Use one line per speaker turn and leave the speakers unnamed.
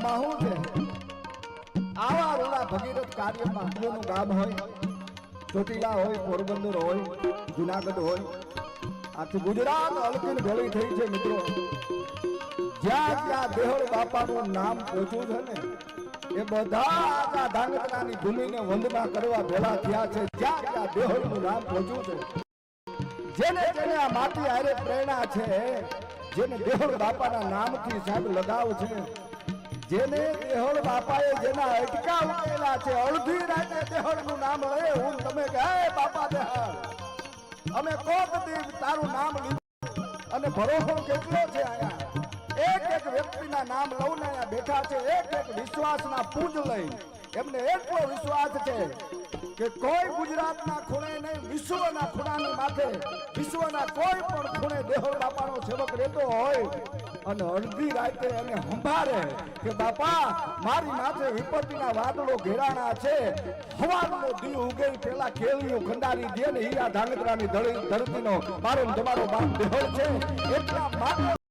આમાં શું છે આવા રૂડા ભગીરથ કાર્યમાં આટલું ગામ હોય ચોટીલા હોય પોરબંદર હોય જુનાગઢ હોય આખી ગુજરાત હલકી ભેળી થઈ છે મિત્રો જ્યાં ત્યાં દેહોળ બાપાનું નામ પહોંચ્યું છે ને એ બધા ધાંગધ્રાની ભૂમિને વંદના કરવા ભેળા થયા છે જ્યાં ત્યાં દેહોળનું નામ પહોંચ્યું છે જેને જેને આ માટી હારે પ્રેરણા છે જેને દેહોળ બાપાના નામથી સાહેબ લગાવ છે જેને દેહોળ બાપાએ જેના અટકા ઉકેલા છે અડધી રાતે દેહોળનું નામ લે હું તમે કે હે બાપા દેહાળ અમે કોક દી તારું નામ લીધું અને ભરોસો કેટલો છે આયા એક એક વ્યક્તિના નામ લઉં ને અહીંયા બેઠા છે એક એક વિશ્વાસના પૂજ લઈ એમને એટલો વિશ્વાસ છે કે કોઈ ગુજરાતના ખૂણે નહીં વિશ્વના ખૂણાની માથે વિશ્વના કોઈ પણ ખૂણે દેહોળ બાપાનો સેવક રહેતો હોય અને અડધી રાતે એને સંભાળે કે બાપા મારી માથે વિપત્તિના વાદળો ઘેરાણા છે હવાનો દી ઉગે પેલા કેળિયું ખંડારી દે ને હીરા ધાંગધ્રાની ધરતીનો મારો તમારો બાપ દેહોળ છે એટલા માટે